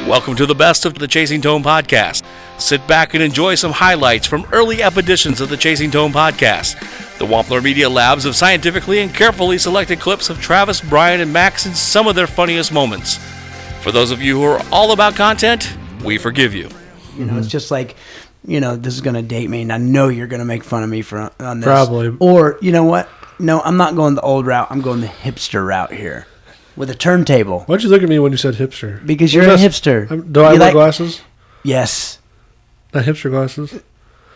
Welcome to the best of the Chasing Tone podcast. Sit back and enjoy some highlights from early editions of the Chasing Tone podcast. The Wampler Media Labs have scientifically and carefully selected clips of Travis, Brian, and Max in some of their funniest moments. For those of you who are all about content, we forgive you. You know, it's just like, you know, this is going to date me, and I know you're going to make fun of me on this. Probably. Or, you know what? No, I'm not going the old route. I'm going the hipster route here with a turntable. Why'd you look at me when you said hipster? Because you're a hipster. Do I wear glasses? Yes. Not hipster glasses?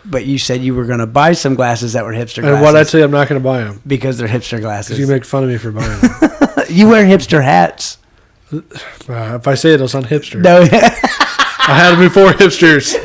But you said you were going to buy some glasses that were hipster glasses. And why'd I tell you I'm not going to buy them? Because they're hipster glasses. Because you make fun of me for buying them. You wear hipster hats. If I say it, it'll sound hipster. No. I had them before hipsters.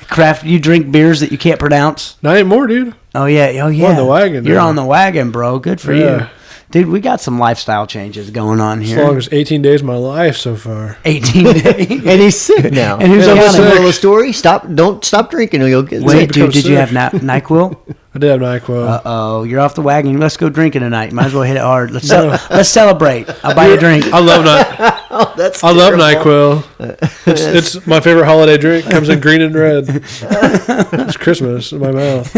Craft, you drink beers that you can't pronounce? Not anymore, dude. Oh, yeah. Oh, yeah. We're on the wagon. You're on the wagon, bro. Good for you. Dude, we got some lifestyle changes going on here. As long as 18 days of my life so far. 18 days. And he's sick now. And who's on sick? the story? Don't stop drinking or you'll get sick. Wait, dude, did you have NyQuil? I did have NyQuil. Uh-oh, you're off the wagon. Let's go drinking tonight. Might as well hit it hard. Let's celebrate. I'll buy you a drink. I love NyQuil. I love NyQuil. It's my favorite holiday drink. Comes in green and red. It's Christmas in my mouth.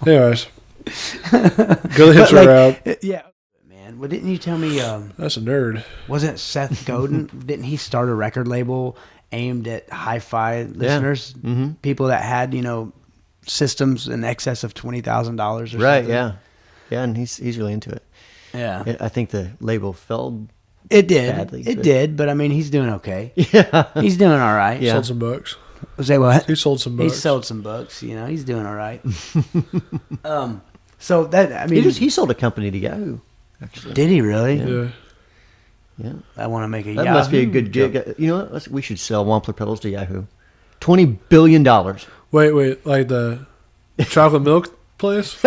Anyways. Go the hipster route. Yeah. Man, well, didn't you tell me... That's a nerd. Wasn't Seth Godin, didn't he start a record label aimed at hi-fi listeners? Mm-hmm. People that had, you know, systems in excess of $20,000 or something? Right, yeah. Yeah, and he's really into it. Yeah. I think the label fell It did. badly. It did, but I mean, he's doing okay. Yeah. He's doing all right. Yeah. Sold some books. Say what? He sold some books. He sold some books. You know, he's doing all right. So that, I mean... He sold a company to Yahoo, actually. Did he really? Yeah. Yeah. I want to make a That Yahoo must be a good gig. joke. You know what? We should sell Wampler pedals to Yahoo. $20 billion. Wait, like the chocolate milk place?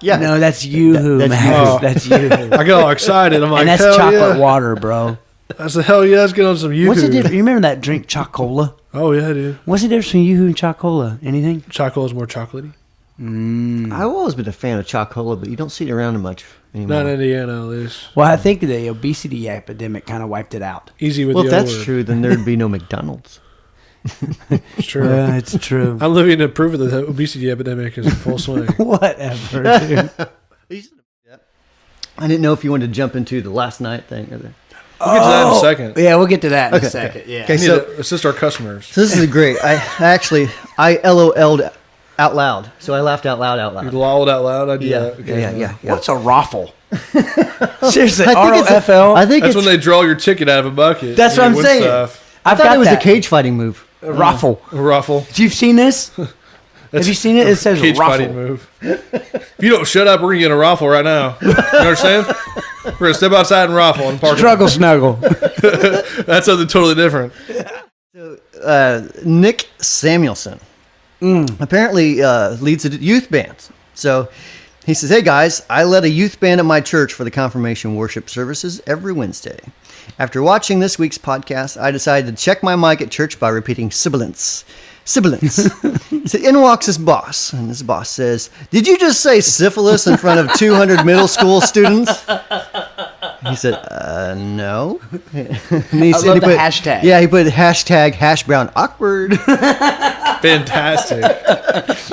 Yeah. No, that's Yoohoo, That's man. Yoohoo. That's Yoohoo. I got all excited. I'm like, And that's hell chocolate yeah. water, bro. I said, hell yeah, let's get on some Yoohoo. What's the difference? You remember that drink, Chocola? Oh, yeah, dude. What's the difference between Yoohoo and Chocola? Anything? Chocola's more chocolatey. I've always been a fan of Chocola, but you don't see it around much anymore. Not in Indiana, at least. Well, I think the obesity epidemic kind of wiped it out. Easy with Well, the if that's O word. true, then there'd be no McDonald's. It's true. It's true. I'm living to prove that the obesity epidemic is in full swing. Whatever, dude. I didn't know if you wanted to jump into the last night thing or the... We'll get to that in a second. Yeah, we'll get to that in a second. Yeah. We Okay, need so to assist our customers. this is great. I LOL'd out loud. So I laughed out loud. You lolled out loud. I do Yeah, that. Okay. yeah. What's a ROFL? Seriously, I think it's a- ROFL? I think That's it's... when they draw your ticket out of a bucket. That's and what you I'm win saying. Stuff. I I've thought got it was that. a cage fighting move. ROFL. A ruffle. You've seen this? Have you seen it? It says Cage fighting ROFL. move. If you don't shut up, we're going to get a ruffle right now. You understand? We're going to step outside and ruffle and park. Struggle snuggle. That's something totally different. So, Nick Samuelson apparently leads a youth band. So he says, "Hey guys, I led a youth band at my church for the confirmation worship services every Wednesday. After watching this week's podcast, I decided to check my mic at church by repeating sibilance. Sibilance. So in walks his boss, and his boss says, 'Did you just say syphilis in front of 200 middle school students?' He said, no. And he I love the hashtag. Yeah, he put hashtag hash brown awkward. Fantastic.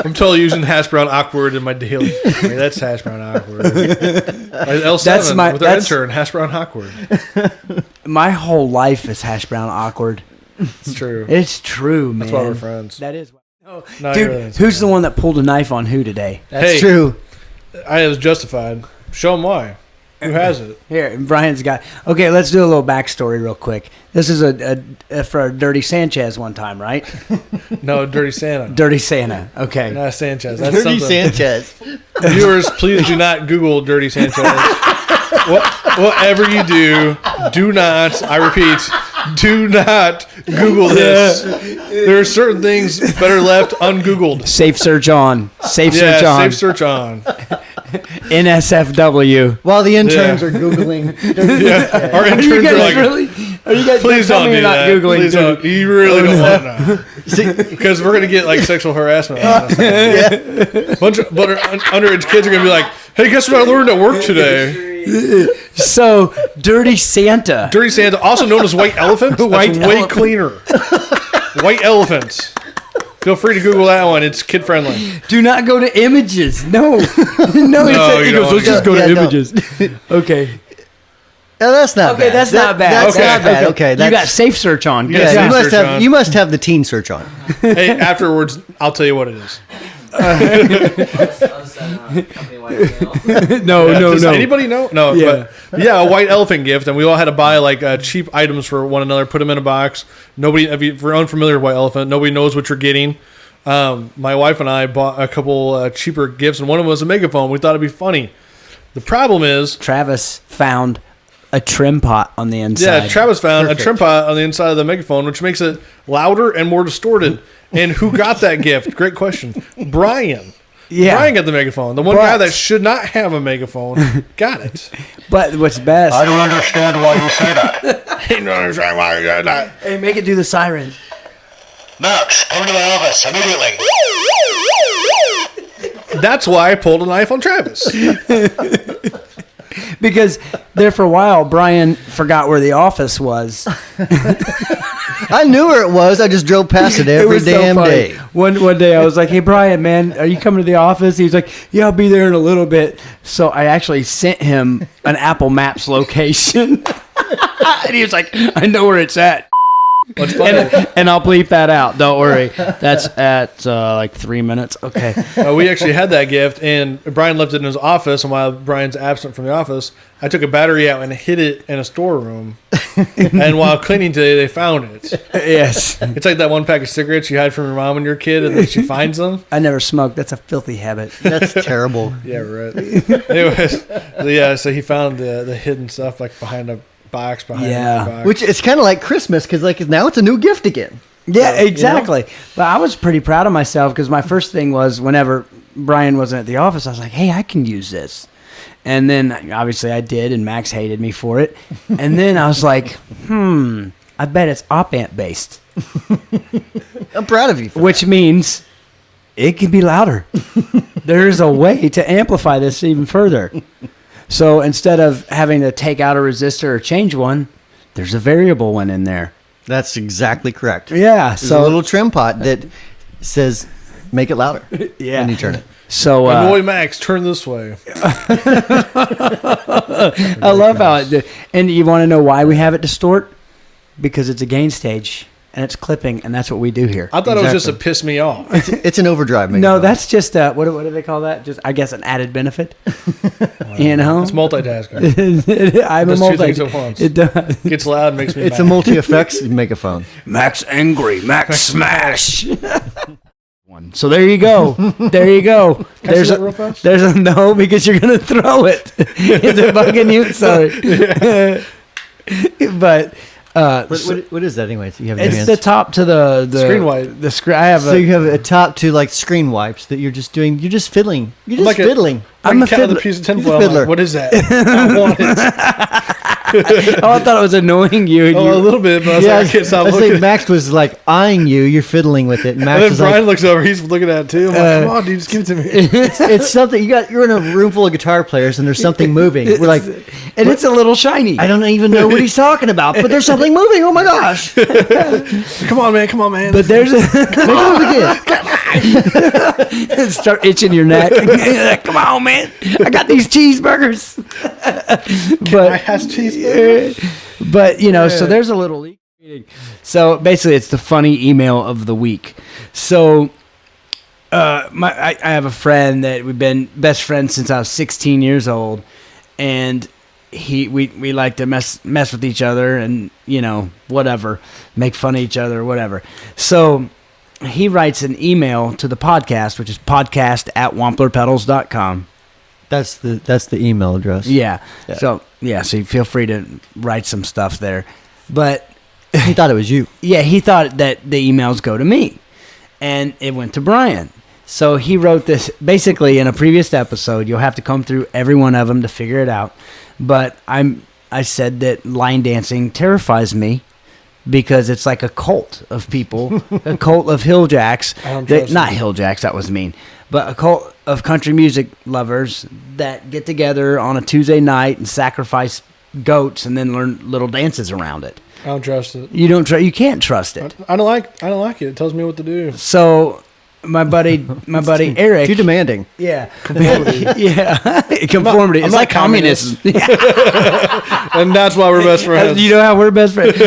I'm totally using hash brown awkward in my daily. I mean, that's hash brown awkward. L7 with our intern, hash brown awkward. My whole life is hash brown awkward. It's true. It's true, man. That's why we're friends. That is. Oh, No, dude, really. who's the one that pulled a knife on who today? That's Hey. true. I was justified. Show them why. Who has it? Here, Brian's got. Okay, let's do a little backstory real quick. This is a for Dirty Sanchez one time, right? No, Dirty Santa. Dirty Santa. Okay. Not Sanchez. That's Dirty something. Sanchez. Viewers, please do not Google Dirty Sanchez. Whatever you do not, I repeat, do not Google this. There are certain things better left ungoogled. Safe search on. Safe search on. Safe search on. NSFW. While the interns are Googling. Yeah, our interns are like, Are you guys please tell don't me do you're not that. Googling? Please don't. You really don't want to know. Because we're going to get like sexual harassment. On this. Bunch of underage kids are going to be like, hey, guess what I learned at work today? So, Dirty Santa. Dirty Santa, also known as White Elephant. That's White way Elephant. cleaner. White Elephant. Feel free to Google that one. It's kid friendly. Do not go to images. No. No, you don't let's just go to Yeah, no. images. Okay. Oh, that's not bad. That's not bad. That's Okay. not bad. Okay. You That's, got safe search on. Good. Yeah, yeah, safe search on. you must have the teen search on. Hey, afterwards, I'll tell you what it is. No, Does anybody know? No. Yeah. But yeah, a white elephant gift, and we all had to buy like cheap items for one another, put them in a box. Nobody, if you're unfamiliar with white elephant, nobody knows what you're getting. My wife and I bought a couple cheaper gifts, and one of them was a megaphone. We thought it'd be funny. The problem is, Travis found a trim pot on the inside. yeah, Travis found Perfect. a trim pot on the inside of the megaphone, which makes it louder and more distorted. And who got that gift? Great question. Brian. Yeah. Brian got the megaphone. The one guy that should not have a megaphone got it. But what's best? I don't understand why you say that. He don't understand why you got that. Hey, make it do the siren. Max, come to my office immediately. That's why I pulled a knife on Travis. Because there for a while, Brian forgot where the office was. I knew where it was. I just drove past it every was so damn funny. day. One day I was like, "Hey Brian, man, are you coming to the office?" He was like, "Yeah, I'll be there in a little bit." So I actually sent him an Apple Maps location, and he was like, "I know where it's at." What's funny? And I'll bleep that out. Don't worry. That's at like 3 minutes. Okay. We actually had that gift, and Brian left it in his office. And while Brian's absent from the office, I took a battery out and hid it in a storeroom. And while cleaning today, they found it. Yes. It's like that one pack of cigarettes you hide from your mom when you're a kid, and then she finds them. I never smoked. That's a filthy habit. That's terrible. Yeah, right. Anyways, yeah. So he found the hidden stuff like behind a box behind Yeah. the box. Which it's kind of like Christmas because like now it's a new gift again. Yeah, exactly. But I was pretty proud of myself because my first thing was whenever Brian wasn't at the office, I was like, "Hey, I can use this." And then obviously I did, and Max hated me for it. And then I was like, I bet it's op-amp based, I'm proud of you. For which means it can be louder. There's a way to amplify this even further. So instead of having to take out a resistor or change one, there's a variable one in there. That's exactly correct. Yeah. There's a So little trim pot that says make it louder. yeah. When you turn it. So Annoy Max, turn this way. I love how it. And you want to know why we have it distort? Because it's a gain stage and it's clipping, and that's what we do here. I thought it was just to Exactly. piss me off. It's an overdrive. No, megaphone. that's just what do they call that? Just I guess an added benefit. You know, It's multitasking. I'm a Does two multi. things at once. It does. Gets loud, makes me It's a mad. multi-effects megaphone. Max angry, Max smash. So there you go. There you go. Can I see that real fast? There's a no because you're gonna throw it. Is it bugging you? Sorry. But What is that anyways? You have in your it's hands? the top to the Screen wipe. The screen. I have So you have a top to like screen wipes that you're just doing. You're just fiddling. You're just Like a- fiddling. I'm a cat with fiddler. a piece of He's a tinfoil. I'm fiddler. like, what is that? I want it. Oh, I thought it was annoying you. And Oh, you a little bit, but I was like, I can't stop I looking. think Max was like eyeing you. You're fiddling with it. And And Max then was Brian like, looks over. He's looking at it too. I'm like, come on, dude, just give it to me. it's something. You're in a room full of guitar players and there's something moving. We're like, and it's a little shiny. I don't even know what he's talking about, but there's something moving. Oh my gosh! Come on, man. Come on, man. But there's a Make it move again. start itching your neck. Come on, man! I got these cheeseburgers. I has cheese. But you know, so there's a little leak. So basically, it's the funny email of the week. So, I have a friend that we've been best friends since I was 16 years old, and we like to mess with each other, and you know, whatever, make fun of each other, whatever. So he writes an email to the podcast, which is podcast@wamplerpedals.com. That's the email address. Yeah. So you feel free to write some stuff there. But He thought it was you. yeah, he thought that the emails go to me, and it went to Brian. So he wrote this basically in a previous episode. You'll have to come through every one of them to figure it out. But I said that line dancing terrifies me because it's like a cult of people, a cult of hilljacks. Not hilljacks, that was mean, but a cult of country music lovers that get together on a Tuesday night and sacrifice goats and then learn little dances around it. I don't trust it. You can't trust it. I don't like it. It tells me what to do. So my buddy Eric. Too demanding. Yeah. Conformity. Conformity. It's like communism. And that's why we're best friends. You know how we're best friends.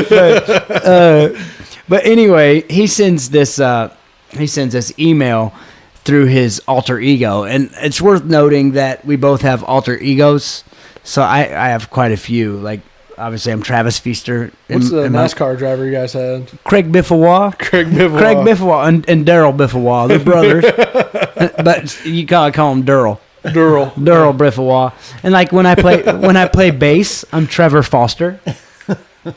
But anyway, he sends this email through his alter ego, and it's worth noting that we both have alter egos. So I have quite a few. Like, obviously, I'm Travis Feaster. What's the NASCAR driver you guys had? Craig Biffawah. Craig Biffawah and Daryl Biffawah. They're brothers. But you gotta call him Daryl Biffawah. And like when I play bass, I'm Trevor Foster.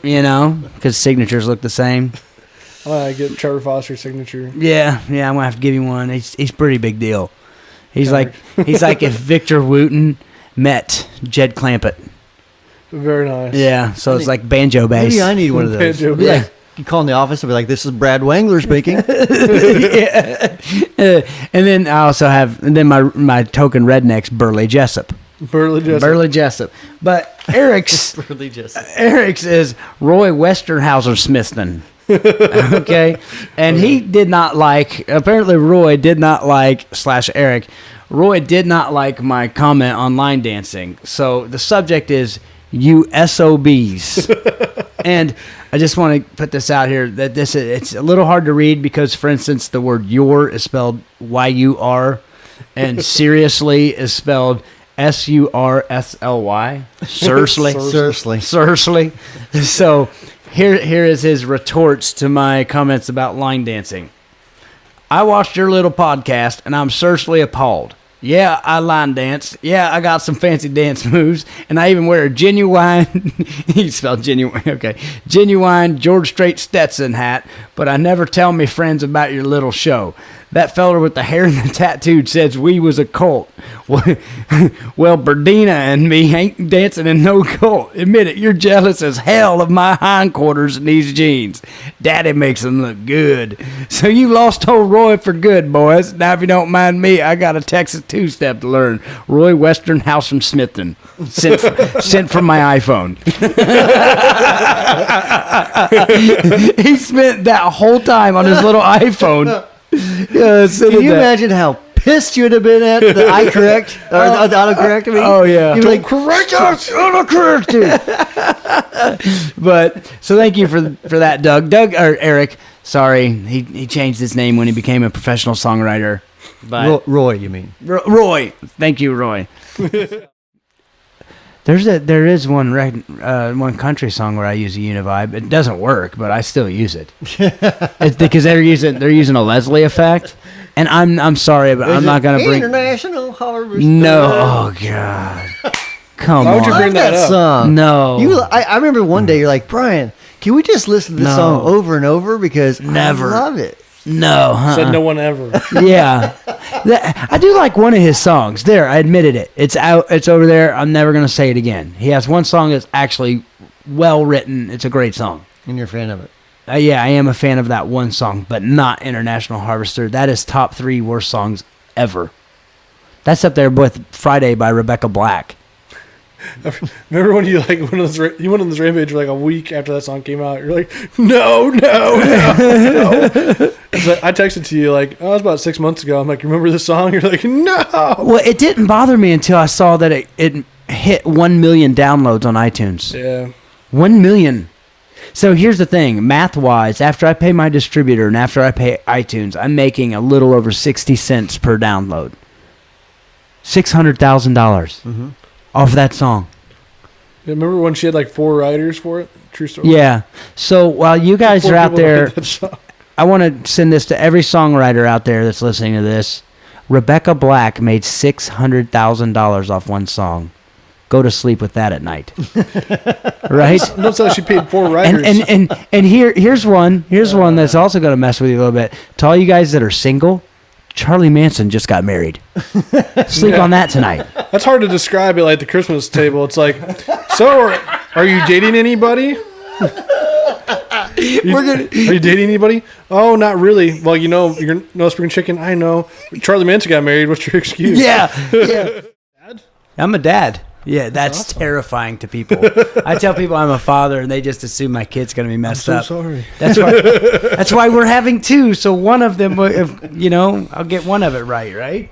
You know, because signatures look the same. I get Trevor Foster's signature. Yeah, I'm gonna have to give you one. He's a pretty big deal. He's like if Victor Wooten met Jed Clampett. Very nice. Yeah, so it's like banjo bass. Maybe I need one of those. Banjo bass. Yeah. You call in the office and be like, "This is Brad Wangler speaking." And then I also have my token redneck's Burley Jessup. Burley Jessup. But Eric's Eric's is Roy Westonhousersmithton. Okay, and he did not like. Apparently, Roy did not like /Eric. Roy did not like my comment on line dancing. So the subject is you SOBs. And I just want to put this out here that it's a little hard to read because, for instance, the word your is spelled YUR and seriously is spelled SURSLY. Seriously. So here is his retorts to my comments about line dancing. I watched your little podcast and I'm seriously appalled. Yeah, I line dance. Yeah, I got some fancy dance moves, and I even wear a genuine, he spelled genuine, okay, genuine George Strait Stetson hat, but I never tell me friends about your little show. That feller with the hair and the tattooed says we was a cult. Well, Berdina and me ain't dancing in no cult. Admit it, you're jealous as hell of my hindquarters in these jeans. Daddy makes them look good. So you lost old Roy for good, boys. Now, if you don't mind me, I got a Texas two-step to learn. Roy Westonhousersmithton. Sent from my iPhone. He spent that whole time on his little iPhone. Can you imagine how pissed you'd have been at the autocorrect? Oh yeah, you'd be like, correct us, autocorrect it. But so thank you for that, Doug or Eric. Sorry, he changed his name when he became a professional songwriter. But Roy, you mean? Roy. Thank you, Roy. There is one country song where I use a Univibe. It doesn't work, but I still use it. It's because they're using a Leslie effect, and I'm sorry, but I'm not gonna bring International Harvest. No, oh god, come Why on. would you bring that up? song? No, I remember one day you're like, Brian, can we just listen to this song over and over because Never. I love it. No, Said no one ever. Yeah, I do like one of his songs. There, I admitted it. It's out. It's over there. I'm never gonna say it again. He has one song that's actually well written. It's a great song. And you're a fan of it. Yeah, I am a fan of that one song, but not International Harvester. That is top 3 worst songs ever. That's up there with Friday by Rebecca Black. Remember when you went on this rampage for like a week after that song came out? You're like, no. But I texted to you like, oh, it was about 6 months ago. I'm like, remember this song? You're like, no. Well, it didn't bother me until I saw that it hit 1 million downloads on iTunes. Yeah. 1 million. So here's the thing, math-wise, after I pay my distributor and after I pay iTunes, I'm making a little over 60 cents per download. $600,000 off that song. Yeah, remember when she had like 4 writers for it? True story. Yeah. So while you guys are out there, I want to send this to every songwriter out there that's listening to this. Rebecca Black made $600,000 off one song. Go to sleep with that at night. Right? Don't say she paid 4 writers. And here's one that's also going to mess with you a little bit. To all you guys that are single, Charlie Manson just got married. Sleep on that tonight. That's hard to describe it like the Christmas table. It's like, so are you dating anybody? Are you dating anybody? Oh, not really. Well, you're no spring chicken. I know. Charlie Manson got married. What's your excuse? Yeah. Dad? I'm a dad. Yeah, that's awesome. Terrifying to people. I tell people I'm a father, and they just assume my kid's going to be messed up. Sorry. That's why we're having two. So one of them, I'll get one of it right?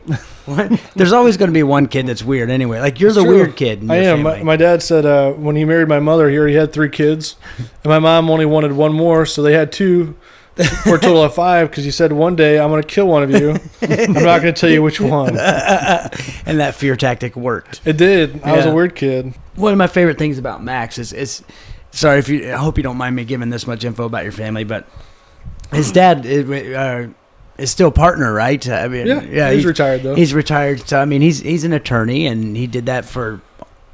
There's always going to be one kid that's weird anyway. Like, you're the weird kid in your family. My dad said when he married my mother, he already had 3 kids. And my mom only wanted one more, so they had 2 for a total of 5, because he said, one day I'm going to kill one of you. I'm not going to tell you which one. And that fear tactic worked. It did. I was a weird kid. One of my favorite things about Max is sorry, I hope you don't mind me giving this much info about your family, but his dad is still a partner, right? I mean, he's retired though. He's retired, so I mean, he's an attorney, and he did that for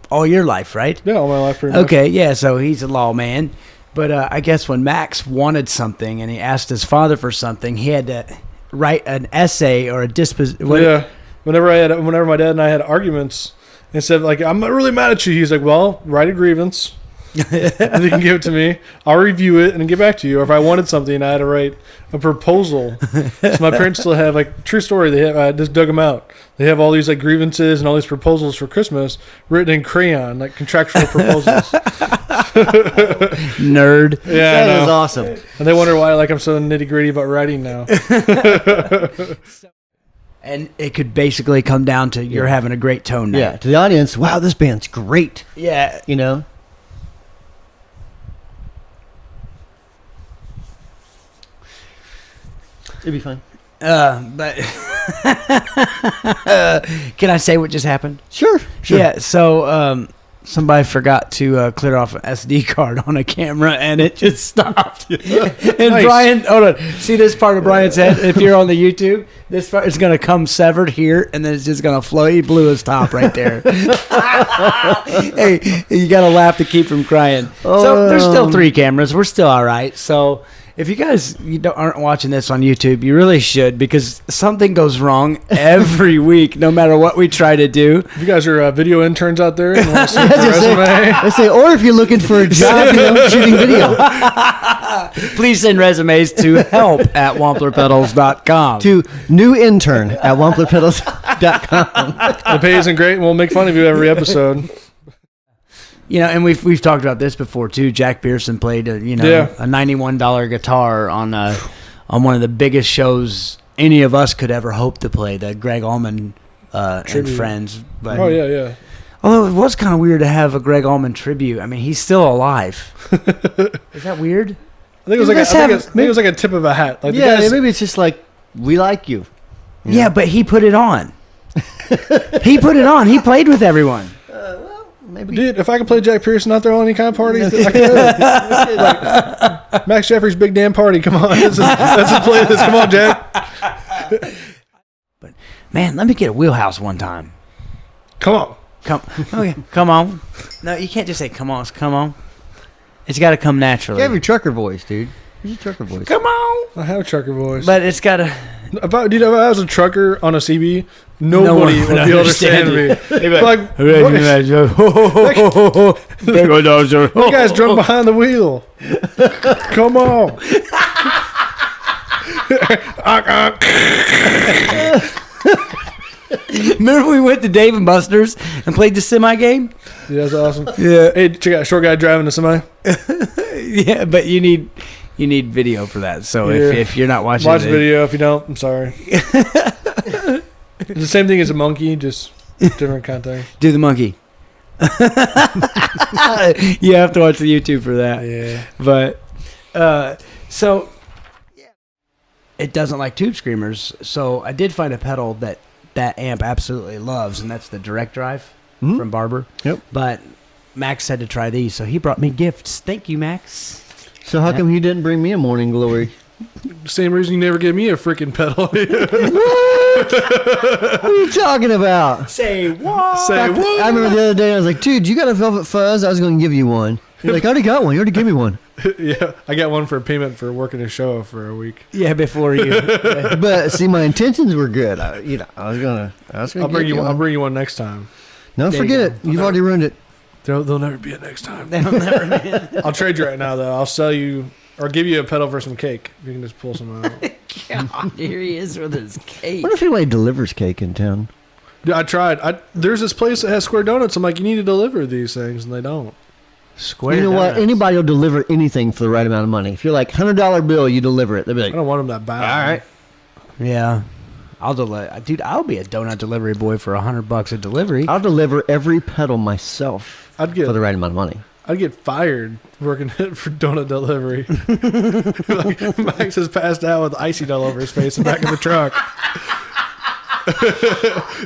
all your life, right? Yeah, all my life pretty much. Okay, yeah, so he's a lawman. But I guess when Max wanted something and he asked his father for something, he had to write an essay or a disposition. Yeah. Whenever my dad and I had arguments, and said, like, I'm really mad at you. He's like, well, write a grievance. And you can give it to me. I'll review it and then get back to you. Or if I wanted something, I had to write a proposal. So my parents still have, like, true story. I just dug them out. They have all these, like, grievances and all these proposals for Christmas written in crayon, like contractual proposals. Nerd. Yeah, that is awesome. And they wonder why, like, I'm so nitty gritty about writing now. And it could basically come down to you're having a great tone night. Yeah, to the audience, wow, this band's great. Yeah. It'd be fine. But can I say what just happened? Sure. Yeah, so somebody forgot to clear off an SD card on a camera, and it just stopped. And Nice. Brian, hold on. See this part of Brian's head? If you're on the YouTube, this part is going to come severed here, and then it's just going to flow. He blew his top right there. Hey, you got to laugh to keep from crying. So there's still 3 cameras. We're still all right. So if you guys aren't watching this on YouTube, you really should, because something goes wrong every week, no matter what we try to do. If you guys are video interns out there and want to see your resume, I say, or if you're looking for a job, shooting video. Please send resumes to help@wamplerpedals.com. To new intern at wamplerpedals.com. the pay isn't great, and we'll make fun of you every episode. And we've talked about this before too. Jack Pearson played a $91 guitar on one of the biggest shows any of us could ever hope to play, the Gregg Allman and Friends. But, yeah. Although it was kind of weird to have a Gregg Allman tribute. I mean, he's still alive. Is that weird? I think it was like a tip of a hat. Like, maybe it's just like, we like you. Yeah, but he put it on. He put it on. He played with everyone. Maybe. Dude, if I could play Jack Pearson out there on any kind of party, I could. Like, Max Jeffrey's big damn party. Come on, let's just play this. Come on, Jack. But man, let me get a wheelhouse one time. Come on. Come on. No, you can't just say come on. It's come on. It's got to come naturally. You have your trucker voice, dude. Here's your trucker voice. Come on. I have a trucker voice. But it's got to... If I was a trucker on a CB, nobody would be able to understand me. Like, you guys drunk behind the wheel. Come on. Remember we went to Dave and Buster's and played the semi game? Yeah, that's awesome. Yeah. Hey, check out short guy driving the semi. Yeah, but you need video for that. So if you're not watching watch the video. If you don't, I'm sorry. It's the same thing as a monkey, just different context. Do the monkey. You have to watch the YouTube for that. Yeah. But so it doesn't like tube screamers. So I did find a pedal that amp absolutely loves, and that's the direct drive from Barber. Yep. But Max had to try these, so he brought me gifts. Thank you, Max. So how come you didn't bring me a morning glory? Same reason you never gave me a freaking pedal. What are you talking about? Say what? Say what? I remember the other day I was like, dude, you got a Velvet Fuzz? I was going to give you one. You're like, I already got one. You already gave me one. Yeah, I got one for payment for working a show for a week. Yeah, before you. But see, my intentions were good. I was gonna. I'll bring you one next time. No, There forget you it. You've already ruined it. There'll never be a next time. They'll never. I'll trade you right now, though. I'll sell you Or give you a pedal for some cake. You can just pull some out. God, here he is with his cake. What if anybody delivers cake in town? Dude, I tried. There's this place that has square donuts. I'm like, you need to deliver these things, and they don't. Square You know donuts. what? Anybody will deliver anything for the right amount of money. If you're like $100 bill, you deliver it. They'll be I like, don't want them that bad. all right. Yeah. Dude, I'll be a donut delivery boy for $100 a delivery. I'll deliver every pedal myself I'd get for the right amount of money. I'd get fired working for donut delivery. Like, Max has passed out with icing all over his face in the back of the truck.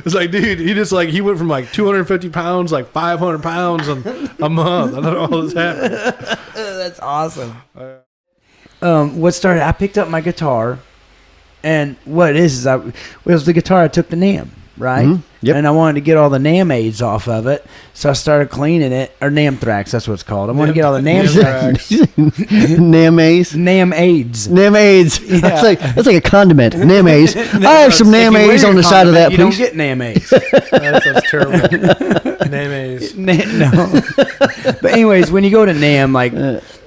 It's like, dude, he went from like 250 pounds, like 500 pounds in a month. I don't know how this happened. That's awesome. What started? I picked up my guitar, and what it is it was the guitar I took to NAMM, right? Mhm. Yep. And I wanted to get all the NAMM aids off of it, so I started cleaning it, or NAMM Thrax, that's what it's called. I want to get all the NAMM Thrax. Namaze. NAMM aids. Namaze. Yeah. That's like a condiment. Namaze. I have some If you wear Namaze your on the side of that, condiment, please. You don't get NAMM aids. That sounds terrible. Name No. But anyways, when you go to NAMM, like,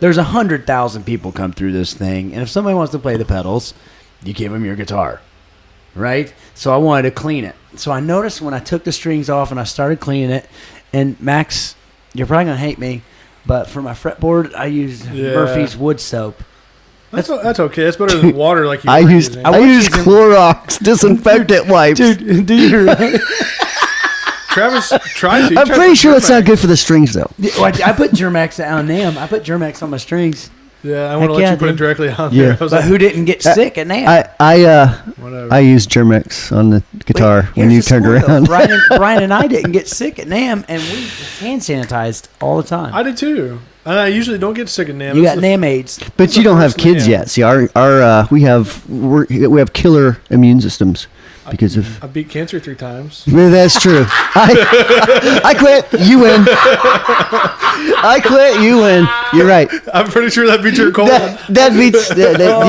there's 100,000 people come through this thing, and if somebody wants to play the pedals, you give them your guitar, right? So I wanted to clean it. So I noticed when I took the strings off and I started cleaning it, and Max, you're probably going to hate me, but for my fretboard, I used Murphy's wood soap. That's okay. That's better than water like you I were used using. Clorox disinfectant wipes. Dude, do you Travis tried to. I'm pretty sure it's not good for the strings, though. I put Germax on NAMM. I put Germax on my strings. Yeah, I want to Heck let yeah, you put it dude. directly on Yeah. there. I was But like, who didn't get sick at NAMM? whatever. I used Germex on the guitar when Here's you the turned score, though. around. Brian and I didn't get sick at NAMM, and we hand sanitized all the time. I did too. And I usually don't get sick of NAMM. You This got is the- NAMM aids. But you don't have first kids NAMM. yet. See, we have killer immune systems because of. I beat cancer 3 times. Well, that's true. I quit. You win. I quit. You win. You're right. I'm pretty sure that beats your cold. That beats. I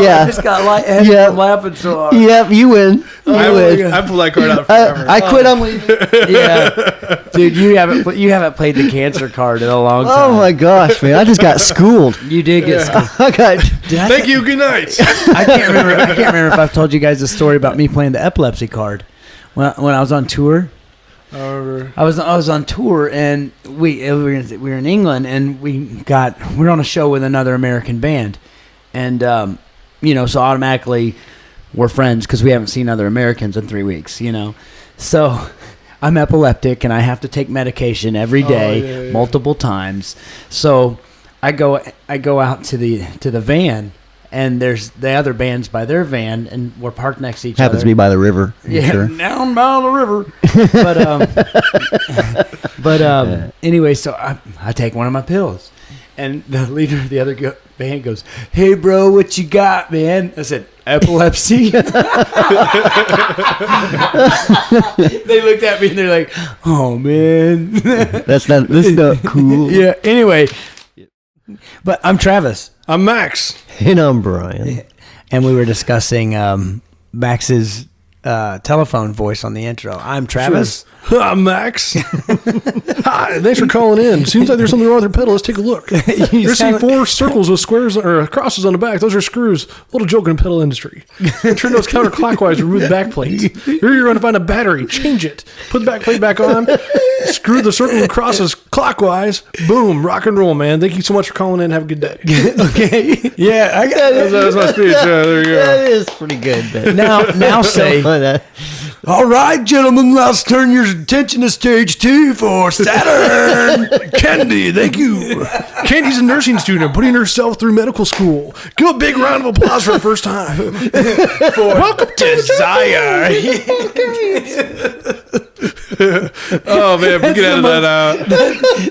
yeah. just got lightheaded Yeah. from laughing so hard. Yep. You win. You win. I pull that card out forever. I quit. I'm leaving. Yeah, dude, you haven't played the cancer card in a long time. Oh my gosh, man! I just got schooled. You did get schooled. I got. Thank you. Good night. I can't remember if I've told you guys the story about me playing the epilepsy card when I was on tour. However, I was on tour, and we were in England, and we're on a show with another American band, and so automatically we're friends because we haven't seen other Americans in 3 weeks, So I'm epileptic, and I have to take medication every day, multiple times. So I go out to the van. And there's the other bands by their van, and we're parked next to each Happens other. to be by the river. I'm Yeah, sure. down by the river. But anyway, so I take one of my pills, and the leader of the other band goes, "Hey, bro, what you got, man?" I said, "Epilepsy." They looked at me and they're like, "Oh man, That's not cool." yeah." Anyway, but I'm Travis, I'm Max. And I'm Brian. and we were discussing Max's telephone voice on the intro. I'm Travis. I'm Max. Hi, thanks for calling in. Seems like there's something wrong with your pedal. Let's take a look. There's sound- 4 circles with squares or crosses on the back. Those are screws. Little joke in the pedal industry. Turn those counterclockwise. Remove the back plate. Here you're going to find a battery. Change it. Put the back plate back on. Screw the circle and crosses clockwise. Boom. Rock and roll, man. Thank you so much for calling in. Have a good day. Okay. Yeah, I got it. That's my speech. There you go. That is pretty good. But Now say, all right, gentlemen, let's turn your attention to stage 2 for Saturn. Candy, thank you. Candy's a nursing student putting herself through medical school. Give a big round of applause for the first time. Welcome to Desire. Oh, man, we can edit that out.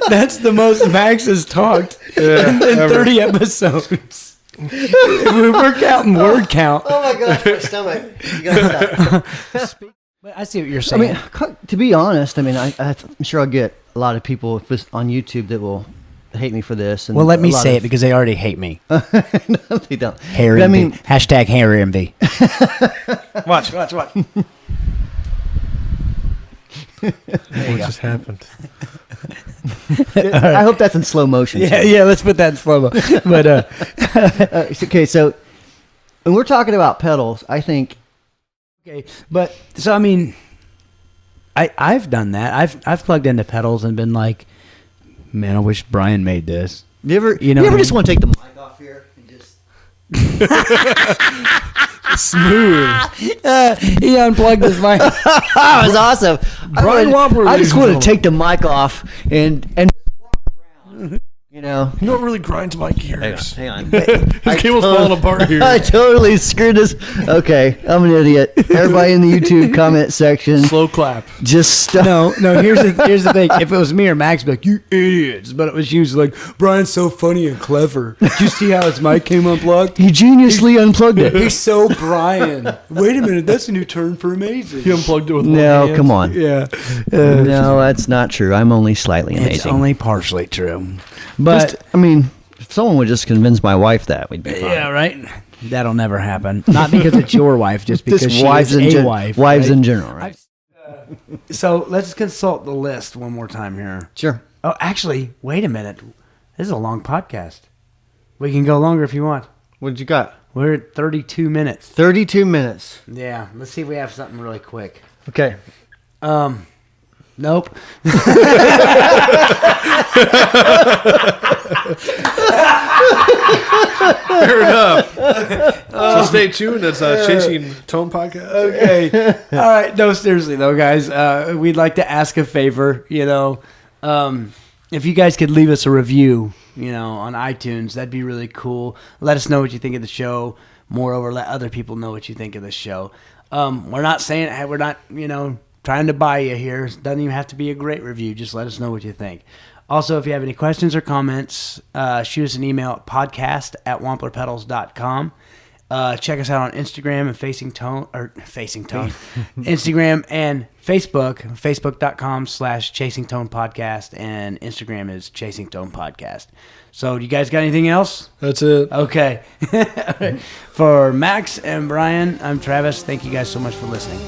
That's the most Max has talked in 30 episodes. We're counting word count. Oh my gosh, my stomach. You gotta stop. But I see what you're I saying. mean, to be honest, I mean, I'm sure I'll get a lot of people if it's on YouTube that will hate me for this. And well, let me a lot say of- it because they already hate me. No, they don't. Harry But I envy. mean, Hashtag Harry envy. Watch. What just happened? I hope that's in slow motion. Yeah, let's put that in slow mo. But Okay, so when we're talking about pedals, I think okay, but so I mean, I've done that. I've plugged into pedals and been like, man, I wish Brian made this. you ever know, just want to take the mic off here and just smooth. He unplugged his mic. that was awesome. Brian Wampler, I ladies just and want to gentlemen. take the mic off and walk around. You know. You know what really grinds my gears? Hang on. His cable's falling apart here. I totally screwed this. Okay, I'm an idiot. Everybody in the YouTube comment section, Slow clap. just stop. No. Here's the thing. If it was me or Max, I'd be like, you idiots. But it was usually like, Brian's so funny and clever. Did you see how his mic came unplugged? He geniusly unplugged it. He's so Brian. Wait a minute, that's a new term for amazing. He unplugged it with one No, hand. come on. Yeah. No, that's not true. I'm only slightly amazing. It's only partially true. But I mean, if someone would just convince my wife that, we'd be fine. yeah, right. That'll never happen. Not because it's your wife, just because Just she wives is in a wife. wives right? in general, right? So let's consult the list one more time here. Sure. Oh, actually, wait a minute. This is a long podcast. We can go longer if you want. What you got? We're at 32 minutes. 32 minutes. Yeah, let's see if we have something really quick. Okay. Nope. Fair enough. So stay tuned. It's Chasing Tone Podcast. Okay. All right. No, seriously though, guys. We'd like to ask a favor. If you guys could leave us a review, on iTunes, that'd be really cool. Let us know what you think of the show. Moreover, let other people know what you think of the show. We're not saying we're not, trying to buy you here. It doesn't even have to be a great review. Just let us know what you think. Also, if you have any questions or comments, shoot us an email at podcast@wamplerpedals.com. Check us out on Instagram and Instagram and Facebook, facebook.com/Chasing Tone Podcast, and Instagram is Chasing Tone Podcast. So, you guys got anything else? That's it. Okay. For Max and Brian, I'm Travis. Thank you guys so much for listening.